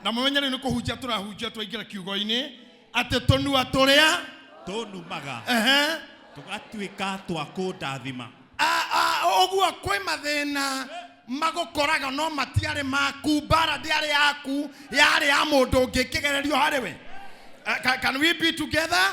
Na mumenye ni kuhunjia turahunjia twaingira kiugo-ini ate tonua turia tonumaga tugatuika twa kundathima oguo kwi mathina magukoraga no matiare maku Mbara ndiari yaku yari ya mundu ungi kigererio hariwe. Can we be together?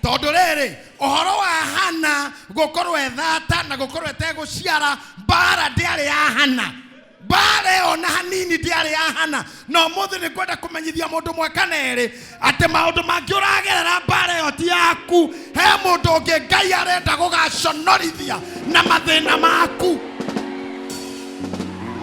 Tondu riri ohoro wa Hana gukorwo ethata na gukorwo eteguciara Mbara ndiari ya Hana. Mbara ona hanini ndiari ya Hana. No muthe ni kwenda kumenyithia mundu mwakaneri ate maundu mangi uragerera Mbara yo ti yaku. He mundu ungi Ngai arenda gugaconorithia na mathina maku.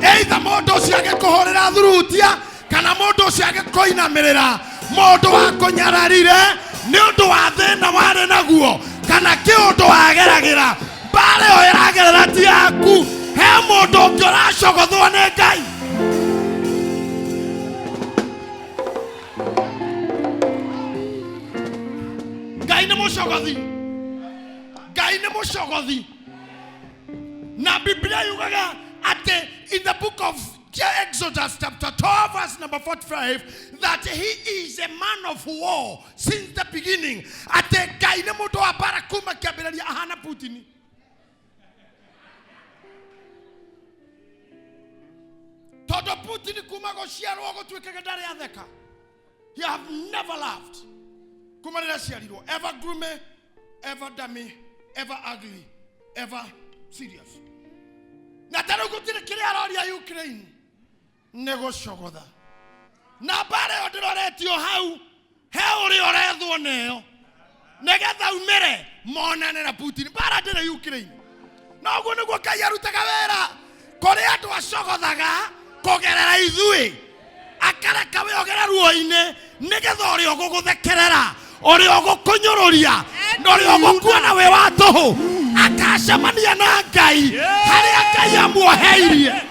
Either mundu ucio agikuhurira thurutia kana mundu ucio agikuinamirira mundu wa kunyararire ni undu wa thina wari naguo kana kiundu wageragira. Mbara yo iragerera ti yaku. He mundu ungi uracogothwo ni Ngai. Ngai ni mucogothi. Ngai ni mucogothi. Na Biblia yugaga ate in the book of Exodus chapter 12 verse number 45 that he is a man of war since the beginning. Ate Ngai ni mundu wa Mbara kuma kiambiriria ahana Putin. Todo Putin kuma gociarwo gutwikaga ndari atheka. He have never laughed. Kuma rira ciarirwo ever grume, ever dummy, ever ugly, ever serious. Na tano gutire kire aroria Ukraine nego cogotha. Na Mbara yo ndiroretio hau he uri orethwo neyo negetha umire monane na Putin. Mbara ndire Ukraine. Na uguo niguo Ngai arutaga wera kuri andu acogothaga kugerera ithui akareka we ogera ruo-ini nigetha uri oguguthekerera uri ogukunyururia na uri ogukuona we wa tuhu akacemania na Ngai haria Ngai amuoheirie.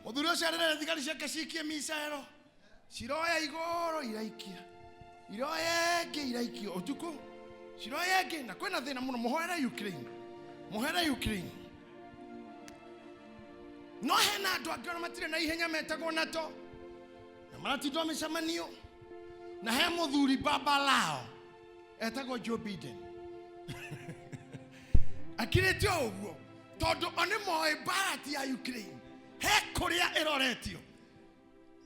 Muthuri ucio arere thigari ciake cikie micaero ciroya igoro iraikia iroya ingi iraikia utuku ciroya ingi na kwina thina muno muhoere Ukraine muhoere Ukraine. No hena andu angi ona matire na ihenya metagwo NATO na maratindwo micemanio na he muthuri baba lao etagwo Joe Biden akiretio uguo tondu oni moe Mbara ti ya Ukraine he kuria iroretio.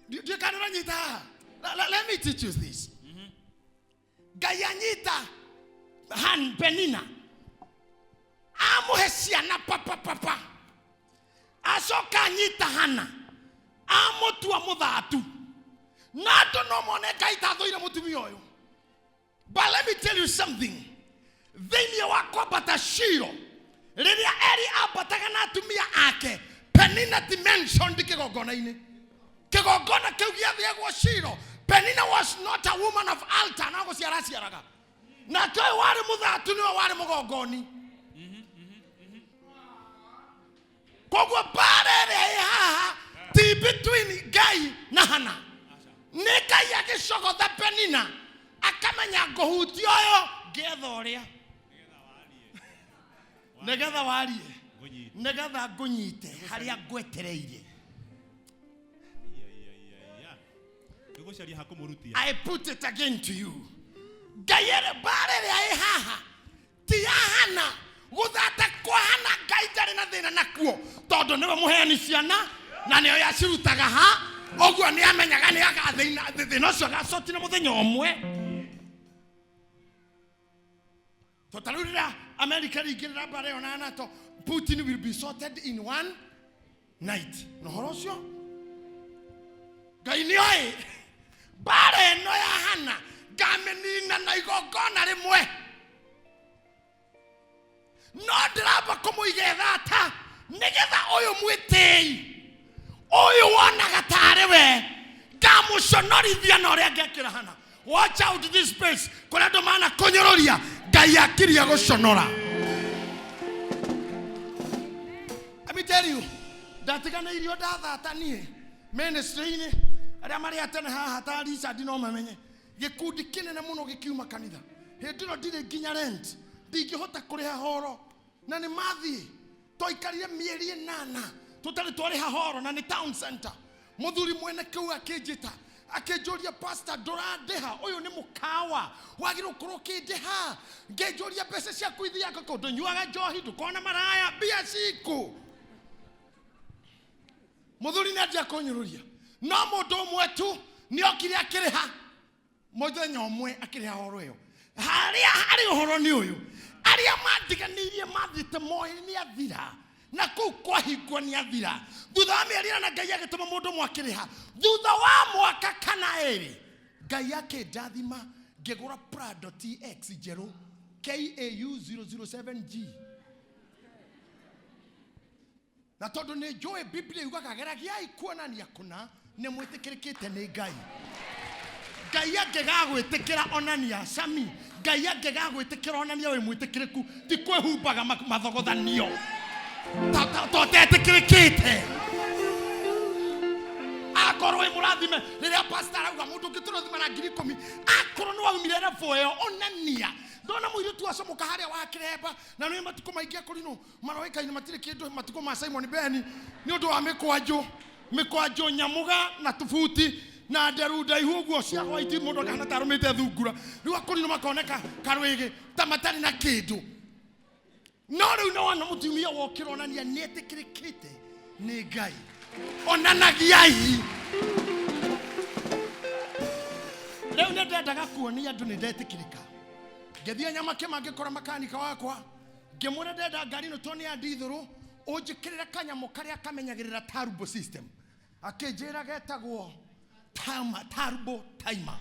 You cannot nyita. Let me teach you this. Ngai anyita Han Penina amuhe ciana papa acoka anyita Hana amutua muthatu na andu no mone Ngai tathoire mutumia uyu. But let me tell you something. Thĩinĩ wa kwambata Shiro rĩrĩa Eli ambataga na atumia ake Penina dimension kigongona-inĩ. Kigongona kĩu gĩathĩagwo Shiro. Penina was not a woman of altar na gũciaraciaraga. Na toi wari muthatu nĩwe wari mũgongoni. Koguo Mbara ĩrĩa ĩ haha ti between Ngai na Hana. Nĩ Ngai agĩcogotha Penina akamenya ngũhutia ũyũ ngetha ũrĩa negetha warie negetha ngũnyite harĩa ngwetereire. I put it again to you. Ngai Mbara ĩrĩa ĩ haha ti ya Hana guthata kwa Hana Ngai ndarĩ na thĩna nakuo tondu nĩwe mũheani ciana na nĩyo yacirutaga ha oguo nĩ amenyaga nĩ agathĩna thĩna ũcio agacoti na mũthenya ũmwe. Totalurira America rigirira Mbara yo na NATO Putin will be sorted in one night. No horosio Ngai nĩoĩ Mbara ĩno ya Hana ngamenina na igongona rĩmwe no ndiramba kũmũiga thata nigetha ũyũ mwĩtĩi ũyũ wonaga tarĩ we ngamũconorithia na ũrĩa ngekĩra Hana. Watch out this space kũrĩa andũ mana kũnyũrũria Ngai akiria gũconora. Let me tell you ndatiganĩirio ndathata niĩ ministry-inĩ arĩa marĩ atene haha ta Richard no mamenye gĩkundi kĩnene mũno gĩkiuma kanitha hĩndĩ ĩno ndirĩ nginya rent ndingĩhota kũrĩha horo na nĩ mathiĩ Toikarire mieri 8 tutari twari hahoro na ni town center. Muthuri mwene kau akinjita akinjoria pastor ndorandeha uyu ni mukawa wagire ukorwo kindeha ngenjoria mbeca cia kuithia ngako ndonyuaga njohi ndukona maraya bia ciku. Muthuri ndia kunyururia no mundu umwe tu ni okire akiriha muthenya umwe akiriha horo iyo hari uhoro ni uyu aria mandiganirie mathite mohi ni athira na kuu kwa hingwa ni athira thutha wa mieri na Ngai agituma mundu mwakiriha thutha wa mwaka kana eri Ngai yake ndathima ngegura Prado TX jeru KAU 007G na tondu ni joe Biblia yugaga geragiai kuonania kuna ni mwitikirikite ni Ngai. Ngai angegagwitikira onania Sami Ngai angegagwitikira onania we mwitikiriku ti kwehumbaga mathogothanio totetikirikite akorwo imurathime riria pastor auga mundu ngiturathima na 10,000 akorwo no waumire na foyo onania ndona muiru tu asomuka haria wa kiremba na no matuko maingi akorino maroikaine matire kindu matuko ma Simon Ben ni undu wa mikwanjo nyamuga na tufuti na nderuda ihuguo cia white mundu kana tarumite thungura riu akorino makoneka karwege tamatari na kindu no riu no wana mutumia wokira onania netikirikite ni Ngai onanagiai riu ndendaga kuonia andu ni ndetikirika ngethia nyamake mangikora makanika wakwa ngimwira ndenda ngari no toni ya ndithuru unjikirira kanyamo karia kamenyagirira turbo system akinjira getagwo turbo timer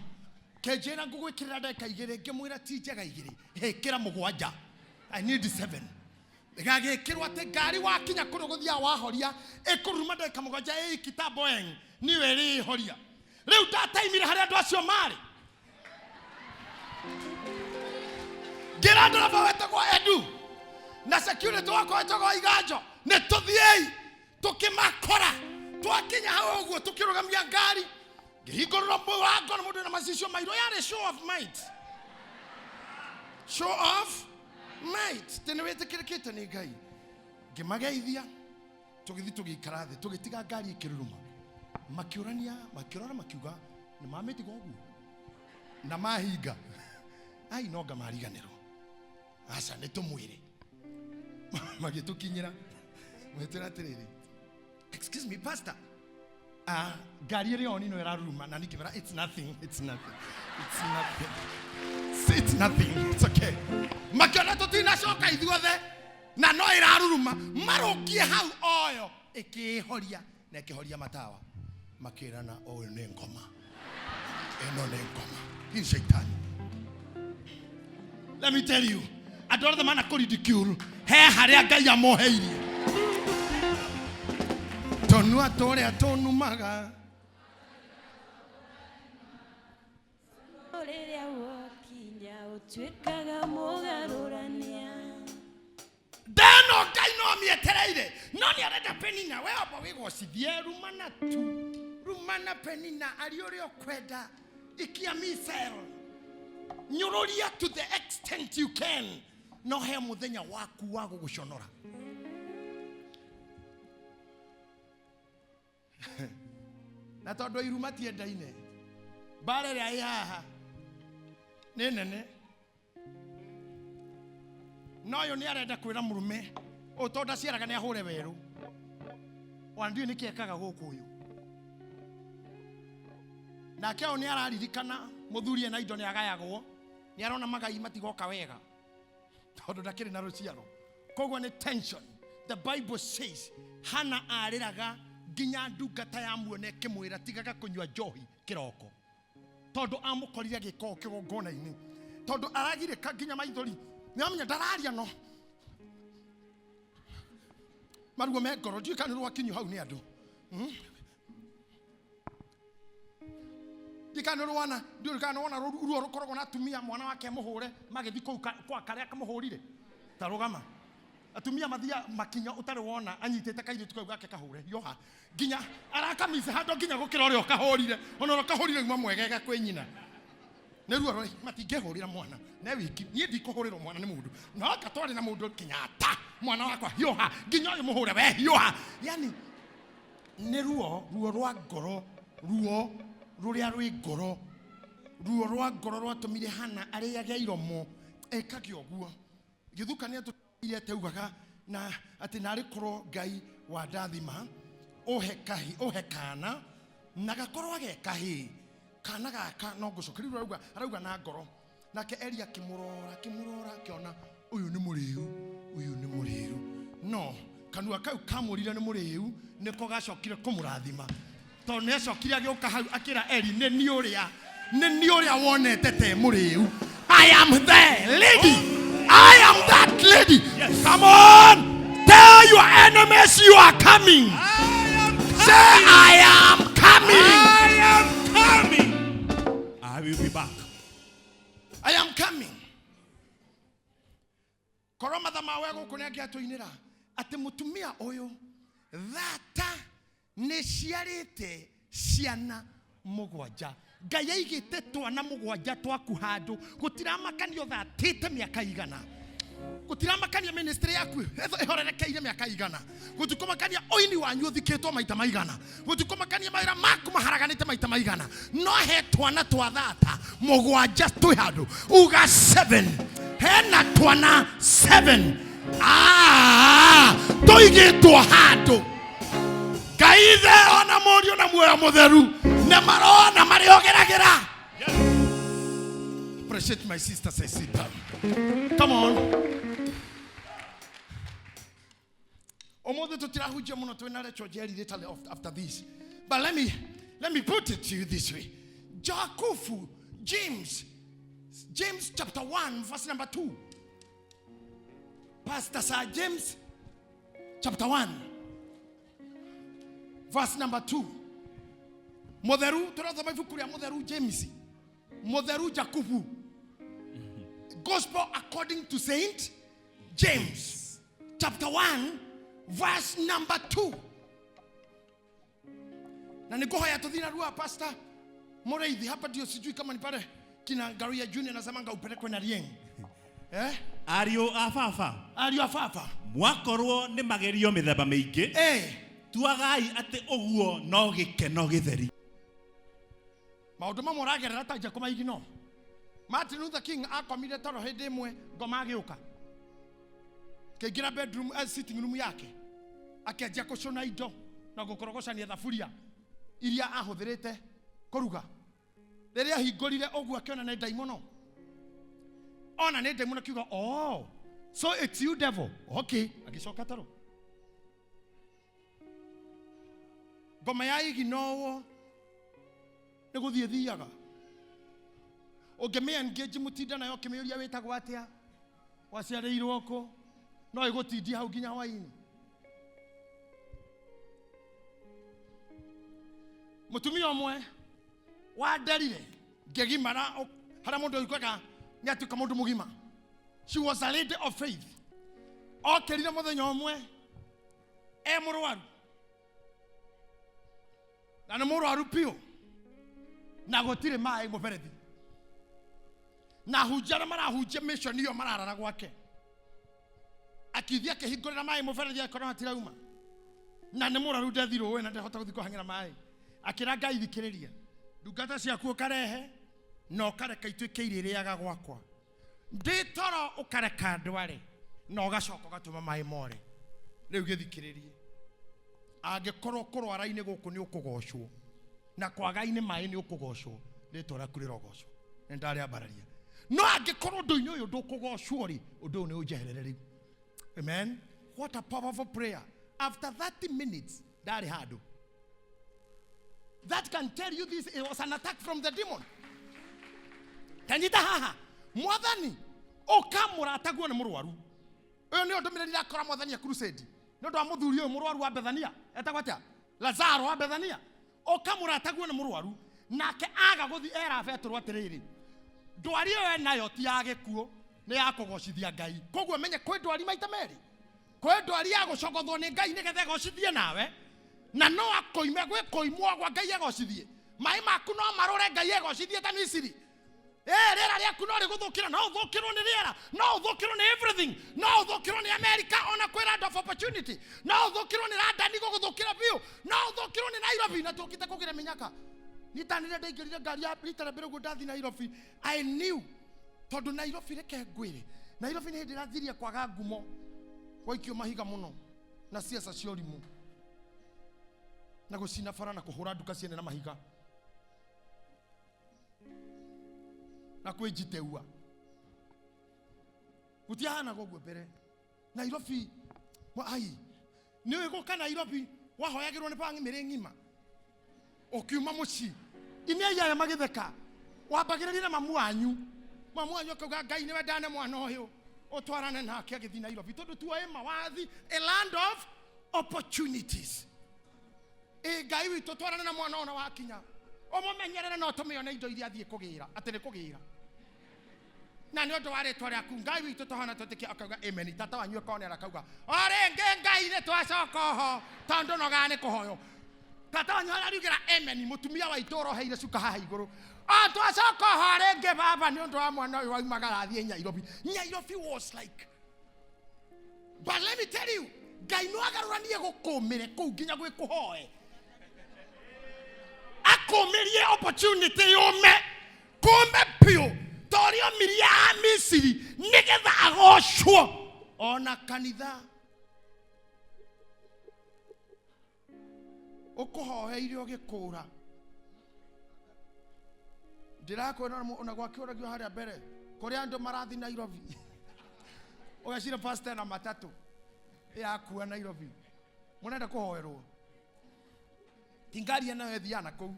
kenjira ngugwikirira ndeka 2 ngimwira ti njega 2 hekira 7 I need 7 gagikirwa te ngari wakinya kuru guthia wahoria ikuruma ndeka 7 kitambo en ni weri horia riu tataimire haria andu acio mari gira ndaraba wetagwo Edu na security wako wetagwo Iganjo ne tuthiei tukimakora twakinya hao uguo tukirugamia ngari ngihingurura murango na mundu na macicio mairo yare show of might tene wetikirikite ni Ngai ngimageithia tugithi tugikara thi tugitiga ngari ikiruruma makiurania makirora makiuga ni mametiga uguo na mahinga ai noga mariganero asa netumwire magitukinyira mwetera tiriri excuse me pastor ngari iri oni no iraruma na nikivera it's nothing it's okay makana tutina shoka ithuothe na no iraruruma marukie hau oyo ikihoria na ikihoria matawa makirana oyo ni ngoma eno ni ngoma ni shaitani. Let me tell you, I don't the man a ridicule. He haria Ngai amoheirie. Tonu atore atonu maga. Oreria wokinya utwikaga mugarurania. Dano Ngai no mietereire. No ni arenda penina we obo wigocithie rumana penina ariori okwenda ikia misel. Nyururia to the extent you can. No he muthenya waku wa gugushonora. Na tondu iruma ti endaine. Bare ria yaha. Ni nene. No yo ni arenda kwira murume. O tonda ciaraga ni ahure weru. Wandu ni kiekaga guku uyu. Na keo ni araririkana muthuri na indo ni agayagwo. Ni arona magai matigoka wega tondu ndakiri na ruciaro kogwa ni tension. The Bible says Hana ariraga nginya ndungata ya muone kimwira tigaga kunywa njohi kiroko tondu amukorire giko kigongona-ini tondu aragire nginya maithori nyamenya ndararia no marugo me ngoro njikani rwakinyu hau ni andu dikano rwana ndio kana wona ruo rukorogwo na tumia mwana wake muhure magithi kwa karia kamuhurire tarugama atumia mathia makinya utari wona anyitete kaire tukau gake kahure yoha ginya arakamisa hando ginya gukira uri okahurire ona okahurire ngwa mwegega kwe nyina Neruo roi matingehurira mwana. Na wiki nie ndikuhurira mwana ni mundu. No katwari na mundu Kenyatta. Mwana wakwa hioha nginya uyu muhure we hioha. Yani neruo rwa ngoro ruo ruria rwi ngoro ruo rwa ngoro rwatumire hana ariage iromo ekage oguo githukania tutire teugaga na ati nari korwo Ngai wa ndathima ohekana na gakorwo agekahi kana gaka no gucokerirwo arauga na ngoro nake Elia kimurora kiona uyu ni muriu no kanua kau kamurire ni muriu niko gacokire kumurathima to ne cokire agioka hau akira Eli ne ni uria wonete te muriu. I am the lady. I am that lady. Yes. Come on, tell your enemies you are coming. Say I am coming. I will be back. I am coming. Koroma thama wego kunia giatuinira ati mutumia uyu thata ni ciarite ciana mugwanja. Ngai aigite twana mugwanja twaku handu gutiramakania thatite miaka igana. Gutiramakania ministry yaku ehorerekeire miaka igana. Gutikumakania oini wanyu thikitwo maita maigana. Gutikumakania maira maku maharaganite maita maigana. No he twana twa thata mugwanja twi handu uga 7 hena twana 7 toigitwo handu. Kaithe ona morio na muoyo mutheru na marona mariogeragera. Appreciate my sister, say sit down. Come on. Omodo tutirahuja muno twenare chojeri later after this. But let me put it to you this way. Yaku, James chapter 1 verse number 2. Pastor Sir James chapter 1 verse number 2. Motheru tunathoma ibuku ria Motheru James. Motheru Yaku. Gospel according to Saint James chapter 1 verse number 2. Na nikohoya tuthina rua pastor Moreithi hapa ndio sijui kama ni pale kina Ngaruya Junior nasema ngaupelekwe na Rieng. Ario afafa. Mwakorwo ni magerio mithemba mingi. Tuagai ate oguo no gikeno githeri. Maundu mamwe ragerera ta Jakoma igino. Martin Luther King akomire toro hindi imwe ngoma agiuka. Keingira bedroom sitting room yake. Akianjia kucona indo na gukorogocania thaburia iria ahuthirite kuruga. Riria hingurire oguo akiona na daimono. Ona ne daimono kiuga oh so it's you devil. Okay, agicoka toro. Ngoma ya igino neguthie thiaga. Ogeme engage mutinda nayo kimeuria wetagwo atia waciareirwo ko no igutindia hau ginya hwaini. Mutumia omwe wa nderire ngegimara hara mundu ikwaga nyatuka mundu mugima. She was a lady of faith. Okerire muthenya omwe murwaru na murwaru pio na gotire mai muberethi na hujara marahuje mission iyo mararara gwake akithia kehingurira mai muberethi akora hatirauma na ne murwaru ndethiro we na ndehota guthiko hangira mai akira Ngai thikiriria ndungata ciaku ukarehe no kareka itwike iririaga gwakwa nditoro ukareka ndware no gacoka gatuma mai more riu githikiririe angikorwo kurwara-ini guku ni ukugocwo na kwaga-ini mai ni ukugocwo ritora kurira gocwo ndari abararia no angikorwo ndu-ini uyu ndukugocwo ri undu ni ujeherere riu. Amen. What a powerful prayer. After 30 minutes ndari handu. That can tell you this it was an attack from the demon. Kanyita haha mwathani okamura atagwo ni murwaru uyu ni undu mirira akora mwathani a crusade no ndo amuthuri uyu murwaru wa Bethania etagwo atia Lazaro wa Bethania okamura atagwo ni murwaru nake aga guthi era Petro atiriri ndwari yo nayo ti agikuo ni yakugocithia Ngai koguo menye kwi ndwari maita meri kwi ndwari ya gucogothwo ni Ngai nigetha gocithie nawe na no akoime gwe koimwo gwa Ngai agocithie mai maku no marore Ngai agocithie ta Misiri Rĩera rĩaku no rĩgũthũkĩra, no ũthũkĩrwo nĩ rĩera, no ũthũkĩrwo nĩ everything, no ũthũkĩrwo nĩ America ona kwĩ land of opportunity, no ũthũkĩrwo nĩ London gũgũthũkĩra biũ, no ũthũkĩrwo nĩ Nairobi na tũkĩte kũgĩra mĩnyaka. Nitanire ndaingĩrire ngari ya rita mbere gũ ndathi Nairobi, I knew tondũ Nairobi reke ngwĩre, Nairobi nĩ hĩndĩ ĩrathiria kwaga ngumo, waikio mahiga mũno na siasa cia ũrimũ na gũcina bara na kũhũra nduka ciene na mahiga na kwĩjiteua. Gũtiahana gũguo mbere. Nairobi ai nĩ gũka Nairobi wahoyagĩrwo nĩ bangi mĩrĩ ng'ima ũkiuma mũciĩ ine yaya magĩtheka wambagĩrĩria na mamu wanyu akauga Ngai nĩwe ndane mwana ũyũ ũtwarane nake agĩthiĩ Nairobi tondũ tuoĩ mawathi, a land of opportunities. Ngai witũ twarane na mwana ona wakinya ũmũmenyerere no tũmĩone indo iria athiĩ kũgĩra atĩ nĩ kũgĩra na nĩ ũndũ wa rĩtwa rĩaku Ngai witũ tũhana tũtĩkia akauga amen. Tata wanyu akonera akauga o rĩngĩ Ngai nĩ twacoka ho tondũ noga nĩ kũhoyo. Tata wanyu arariugĩra amen, mũtumia wa itũũra ũheire cuka haha igũrũ o twacoka ho rĩngĩ baba nĩ ũndũ wa mwana ũyũ waumagara athiĩ Nairobi. Nairobi was like, but let me tell you, Ngai no agarũranie gũkũmĩre kũu nginya gwĩ kũhoe akũmĩrie opportunity yũme kũme piũ torio miria a Misiri nĩgetha agocwo ona kanitha ũkũhoheire ũgĩkũra. Ndĩrakwĩra ona gwakĩũragio harĩa mbere kũrĩa andũ marathi Nairobi ũgacira pastor na matatũ yakua Nairobi mũnenda kũhoerwo tingaria nawe thiana kũu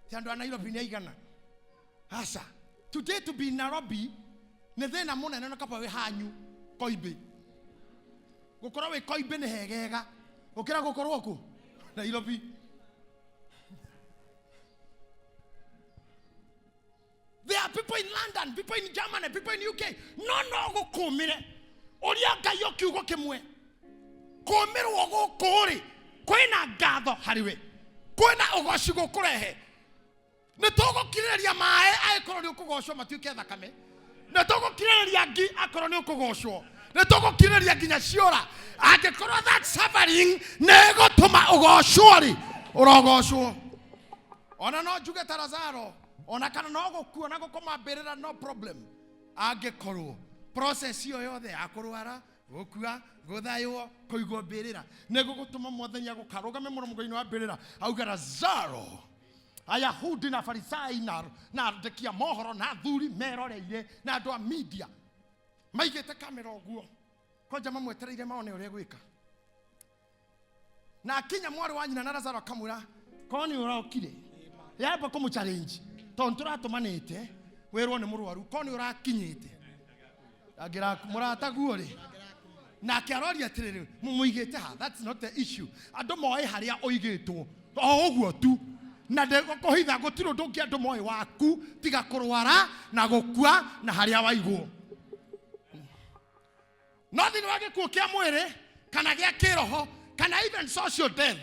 ti andũ a Nairobi nĩ aigana. Asa today to be Nairobi nĩ thĩna mũnene na kaba wĩ hanyu Koibe. Gũkorwo wĩ Koibe nĩ hegega gũkĩra gũkorwo kũ Nairobi. There are people in London, people in Germany, people in UK. No gũkũmĩre ũrĩa Ngai ũkiugo kĩmwe kũmĩrwo gũkũ rĩ kwĩna ngatho harĩwe kwĩna ũgoci gũkũrehe. Nĩ tũgũkirĩrĩria maĩ angĩkorwo nĩ ũkũgocwo matuĩke thakame, nĩ tũgũkirĩrĩria ngi akorwo nĩ ũkũgocwo, nĩ tũgũkirĩrĩria nginya ciora angĩkorwo that suffering nĩ gũtũma ũgocwo rĩ ũrogocwo. Ona no njuge ta Lazaro ona kana no gũkua na gũkoma mbĩrĩra no problem angĩkorwo process iyo yothe ya kũrwara gũkua gũthaywo kũigwo mbĩrĩra nĩ gũgũtũma mũthenya gũkarũgame mũromo-inĩ wa mbĩrĩra auga Lazaro. Ayahudi na Farisai na andĩki a mohoro na thuri meroreire na andũ a media maigĩte kamera ũguo kwanja mamwetereire maone ũrĩa gwĩka. Na akinya mwarĩ wa nyina na Lazaro akamwĩra korwo nĩ ũrokire yamba kũmũchallenge tondũ tũratũmanĩte wĩrwo nĩ mũrwaru korwo nĩ ũrakinyĩte agĩra mũrata guo rĩ nake aroria atĩrĩrĩ mũmũigĩte ha. That's not the issue. Andũ moĩ harĩa ũigĩtwo o ũguo tu na ndĩgũkũhitha gũtirĩ ũndũ ũngĩ andũ moĩ waku tiga kũrwara na gũkua na harĩa waigwo. No thĩinĩ wa gĩkuũ kĩa mwĩrĩ kana gĩa kĩroho kana even social death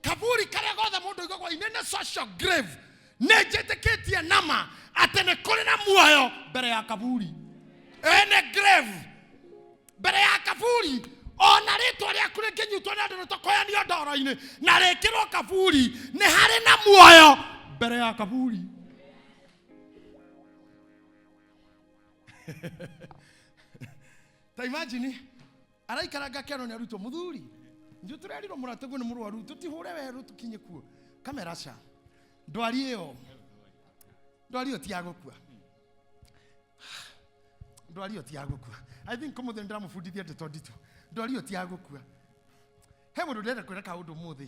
kaburi karĩa gothe mũndũ aigagwo inene social grave nĩ njĩtĩkĩtie nama atĩ nĩ kũrĩ na muoyo mbere ya kaburi. Ene grave mbere ya kaburi ona rĩtwa rĩaku rĩngĩnyitwo nĩ andũ nĩtũkoyanio ndoro-inĩ na rĩkĩrwo kaburi nĩ harĩ na muoyo mbere ya kaburi. Ta imagine araikaranga kĩano nĩ arutwo mũthuri nju tũrerirwo mũrataguo nĩ mũrwaru tũtihũre werũ tũkinye kuo kamera ca ndwari ĩyo ti ya gũkua. Ndwari ĩyo ti ya gũkua. I think kũmũthĩ ndĩramũbundithia ndeto nditũ. Ndwari ĩyo ti ya gũkua. He mũndũ ndĩrenda kwĩra kaũndũ ũmũthĩ.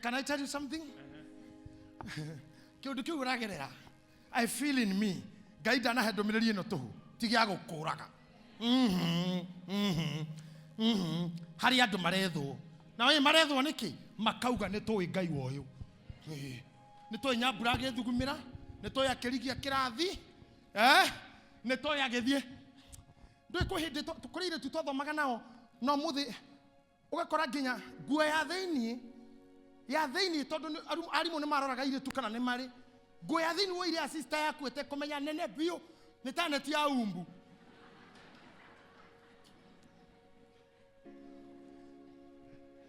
Can I tell you something? Kĩũndũ kĩu ũragerera I feel in me Ngai ndanahe ndũmĩrĩri ĩno tũhũ ti gĩa gũkũraga. Harĩ andũ marethwo na we marethwo nĩkĩ makauga nĩ tũĩ Ngai wa ũyũ. Nĩ tũĩ Nyambura agĩthugumĩra, nĩ tũĩ akĩrigia kĩrathi, nĩ tũĩ agĩthiĩ. Ndũĩ kwĩ hĩndĩ tũkũrĩire tu twathomaga nao no mũthĩ ũgakora nginya nguo ya thĩinĩ tondũ arimũ nĩ maroraga irĩtu kana nĩ marĩ Goya thini wo iria sister yaku ete kumenya nene bio nitaneti ya umbu.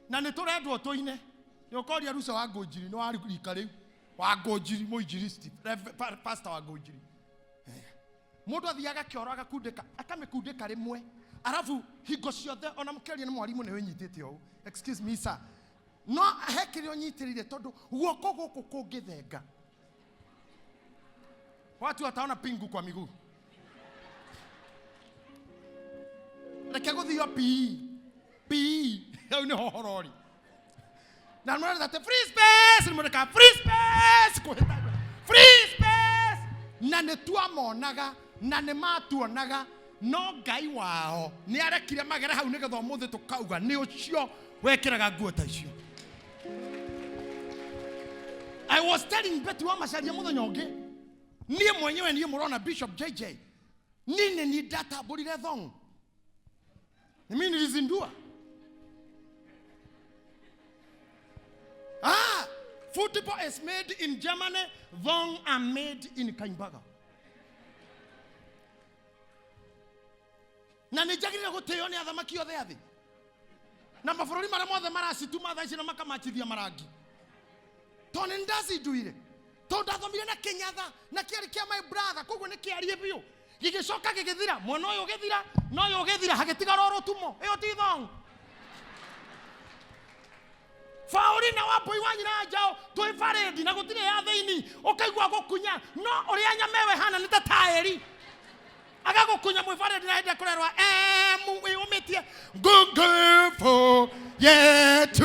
Na niturendwo tuine. Yokoria rusa wa Ngojiri no ari rikari wa Ngojiri muinjiristi pastor wa Ngojiri. Mundu athiaga kioro agakundika akamekundika rimwe arafu hingo ciothe ona mukeria ni mwarimu ni winyitite o. Excuse me sir. No hekire onyitirire tondu guoko guku kungithenga. Watu wataona pingu kwa miguu. Reke guthio pi au ni hohorori. Na mwana zate free space ni mweka free space kuhita free space na netua monaga na ne matuonaga no Ngai wao ni arekire magere hau nigetho muthe tukauga ni ucio wekiraga nguo ta icio. I was telling Betty wa macaria muthenya ungi nie mwenyewe nie murona Bishop JJ nini ni data burire thong mimi nilizindua. Football is made in Germany, thong are made in Kaimbaga. Na nijagirira guteo ni athamaki othe athi. Na mabũrũri mara mothe maracituma thaa ici na makamachithia marangi. Toni ndaci nduire. Tondu ndathomire na Kenyatha na kiari kia my brother koguo ni kiarie biũ. Gigicoka gigithira mwana uyu githira no uyu githira hagitigara rutumo. Iyo ti thong. Fauri na wapoi wanyira njao twi faredi na gutire ya theini ukaigua gukunya no uri anyamewe hana ni ta taeri agagukunya mwi faredi na hende kurerwa mu umetie gungefo yetu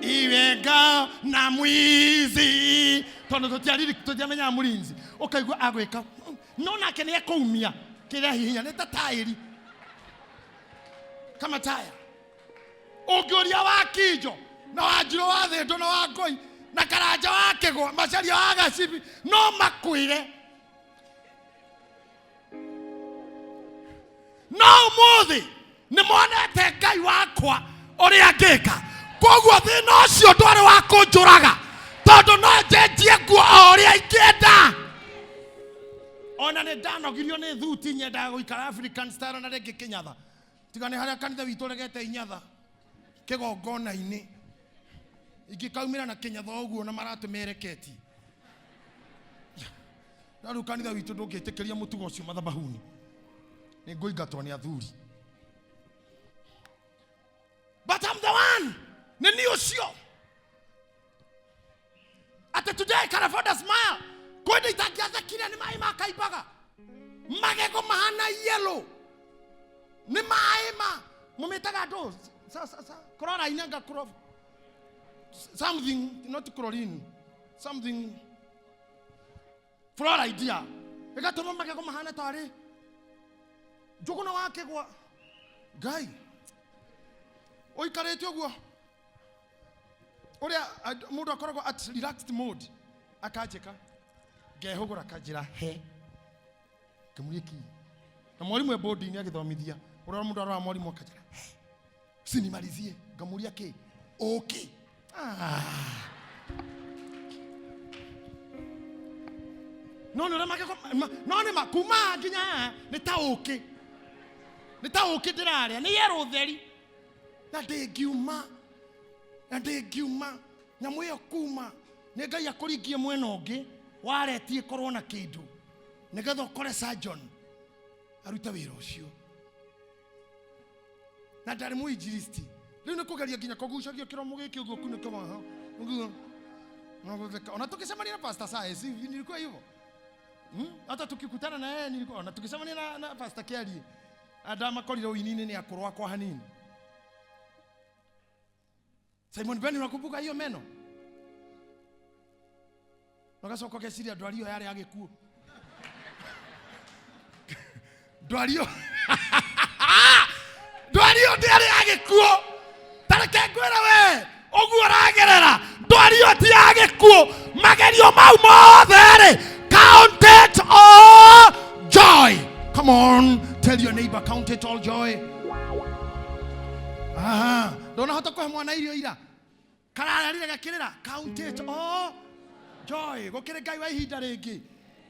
iwenga na mwizi tono tutiamenya murinzi ukaigua agweka no nake ni ekuumia kiria hinya ni ta taeri kama taya ogioria wa Kijo na wajiro wa Thendo na wa Ngoi na Karanja wa Kigwa macaria wa Gacibi no makwire no muthi ni monete Ngai wakwa uri angika koguo thina ucio ndwari wa kunjuraga tondu no njenjie nguo uri ingenda ona ni ndanogirio ni thuti nyenda guikara African style na ringi Kenyatha tigane haria kanitha witu regete Inyatha kigongona-ini ingikaumira na Kenyatha uguo na maratumereketi na ru kanitha witu ndungitikiria mutugo ucio mathabahuni ni nguingatwo ni athuri but I'm the one ni ni ucio ate today can afford a smile kwenda itagiatha kina ni mai makaimbaga magego mahana yellow ni maima mumetaga do sasa korora inanga kuro something not chlorine something flora idea egatoma magego mahana tare jogona wake gwa Ngai oikarete ogwo uria mundu akoragwo at relaxed mode akajeka ngehugura kanjira he kamuriki na mwalimu bodi ni agithomithia ura mundu ara mwalimu akajira sinimalizie ngamuria ke okay no magego no ni makuma nginya ni ta okay ndiraria ni yero theri na ndengiuma nyamu iyo kuma ni Ngai akuringie mwena ungi waretie korwo na kindu nigetha ukore surgeon aruta wira ucio na ndari muinjiristi riu ni kugeria nginya kugucagia kiromo giki uguo kunuka waha uguo ona tukicemania na pastor Saes nilikuwa hivyo hata tukikutana na yeye nilikuwa na tukicemania na pastor Kiari adama kolire uinini ni akurwa kwa hanini Simon Ben unakumbuka hiyo meno Nagacoka geciria ndwario yari agikuo ndwario ndiari agikuo tareke ngwira we oguo ragerera ndwario ti agikuo magerio mau mothe count it all joy. Come on, tell your neighbor, count it all joy. Don't know how to come on ira. karararire gakirira count it oh joy gokire Ngai wa ihinda ringi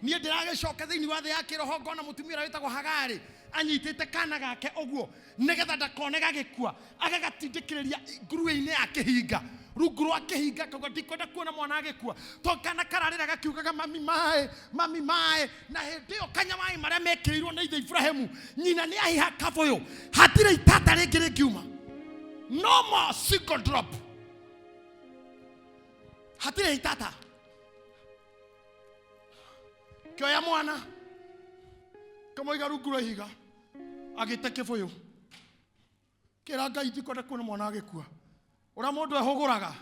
nie ndiragecoka thiini wa thi ya kiroho ngona mutumia ura witagwo Hagari anyitite kana gake oguo nigetha ndakone gagikua agagatindikiriria ngurue-ini ya kihinga rungu rwa kihinga kauga ndikwenda kuona mwana agikua to kana kararira gakiugaga mami mae na hindi yo kanyamai maria mekirirwo na ithe Ibrahimu nyina ni ahiha kaboyo hatire itata ringi ringiuma no more single drop hatire itata kioya mwana kama iga rungu rwa ihiga agite kiboyo kira Ngai ndikwenda kuona mwana agikua ura mundu ehuguraga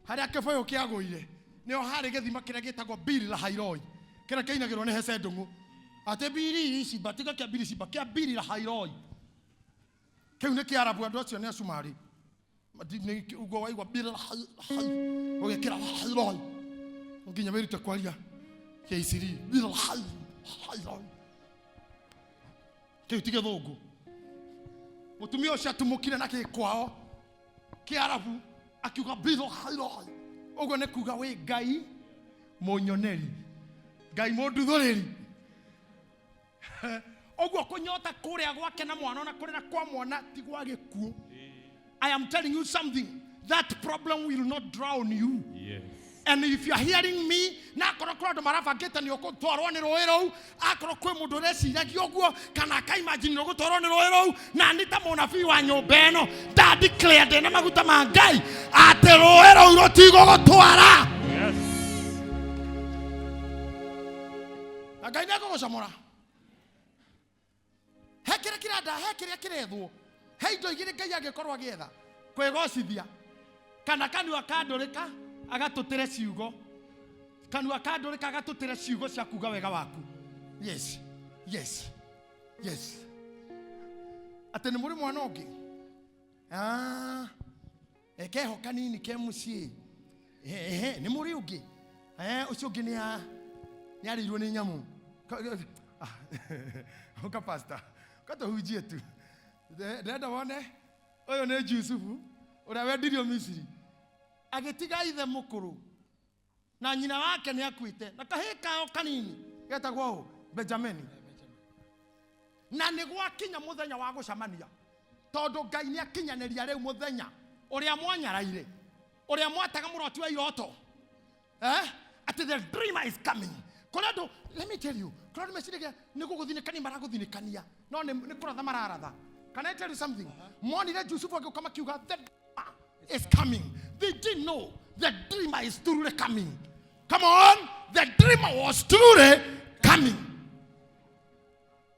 haria kiboyo kiaguire nio hari githima kiria gitagwo biri la hairoi kiria keinagirwo ni hece ndungu ate biri ici batiga kia biri ciba kia biri la hairoi kiu ni kiarabu andu acio ni asumari ni ugo waigwa biri la hai oge kira hairoi nginya merute kwaria keisiri biri la hairoi kiu tige thungu mutumia ucio atumukire na kikwao kiarabu akiuga biro hairoi ogo ne kuga we Ngai munyoneri Ngai munduthuriri ogo kunyota kuria gwake na mwana na kurira kwa mwana ti gwa gikuo. I am telling you something, that problem will not drown you. Yes. And if you are hearing me na korokoro ndo marafageta ni okutwarwo ni roero akoro kwe mundu reciragia oguo kana ka imagine no gutwarwo ni roero na nita munabii wa nyumba eno da declared na maguta ma Ngai ate roero irotigo gutwara. Yes. Ngai ndako gocamora hekire kiranda hekire kirethwo heindo igire Ngai agikorwo agietha kwegocithia kana kanua kandurika agatutire ciugo kanua kandurika agatutire ciugo cia kuga wega waku. Yes yes yes ate ni muri mwana ungi ekeho kanini ke mucie ni muri ungi ucio ungi ni arirwo ni nyamu oka pastor kata hujie tu ndenda wone oyo ni Yusufu uria wendirio Misiri agitiga ithe mukuru na nyina wake ni akuite na kahika kanini getagwo Benjamin na ni gwakinya muthenya wa gucamania tondu Ngai ni akinyaniria riu muthenya uria mwanyaraire uria mwataga muroti wa iroto ati the dreamer is coming korado. Let me tell you korado meciria ni guguthinikania maraguthinikania no ni kuratha mararatha. Can I tell you something? Money that Yusufu agukama kiuga the dreamer is coming. They didn't know the dreamer is truly coming. Come on, the dreamer was truly coming.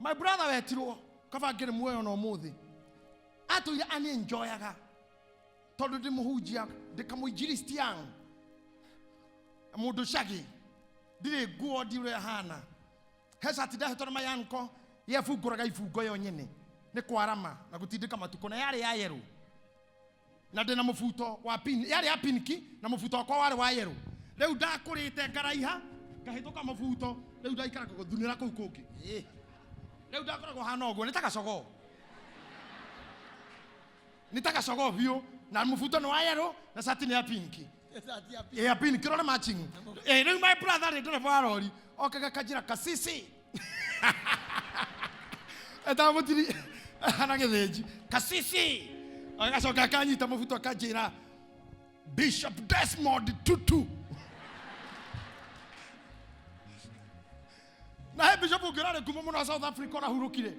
My brother wetiro kava ngire muoyo no muthi atuire ani enjoyaga tondu ndi muhujia ndikamuinjiristi yang mundu shagi ndire guo ndire hana hesa tida hetona mayanko yefunguraga ifungo yo nyene ni kwarama na gutindika matuko na yari ya yero na ndina mufuto wa pin yari ya pinki na mufuto kwa wari wa yero riu ndakurite ngaraiha kahituka mufuto riu ndaikara kuthunira kuu kungi riu ndakoragwo hana oguo nitaka sogo biu na mufuto no wa yero na sati ni ya pinki ya pinki rona matching riu my brother ndire barori okaga kajira kasisi eta mutiri ana getheji kasisi agacoka kanyita mufuto akajira Bishop Desmond Tutu na he bishop ungirare kuma muno South Africa na hurukire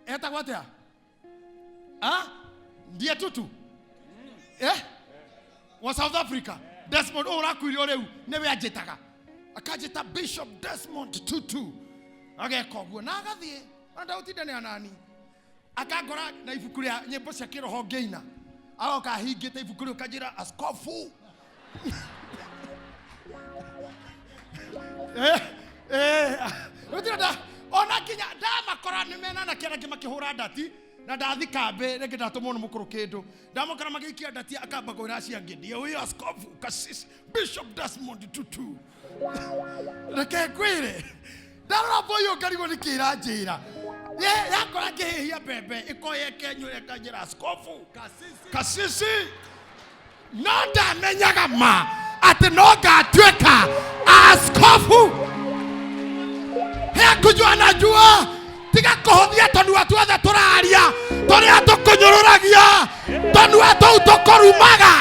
eta gwatea ndiye Tutu wa South Africa Desmond urakwire riu niwe ajitaga akajita Bishop Desmond Tutu agekogwo na agathie anda utinde ni anani akagora na ibuku ria nyimbo cia kiroho ngeina agoka hingite ibuku ria kajira askofu utirada ona kinya ndamakora ni mena na kira gimakihura ndati na ndathikambe rege ndatomo no mukuru kindu ndamukora magikia ndati akamba kwira cia ngidi uyu askofu kasisi Bishop Desmond Tutu reke kwire ndara boyo karigo nikira njira yakora ngihia bebe ikoye kenyu rekajira askofu kasisi no ndamenyaga ma ati no ngatweka askofu he kujua najua tiga kuhuthia tondu atuothe turaria turia tukunyururagia tondu atu tukorumaga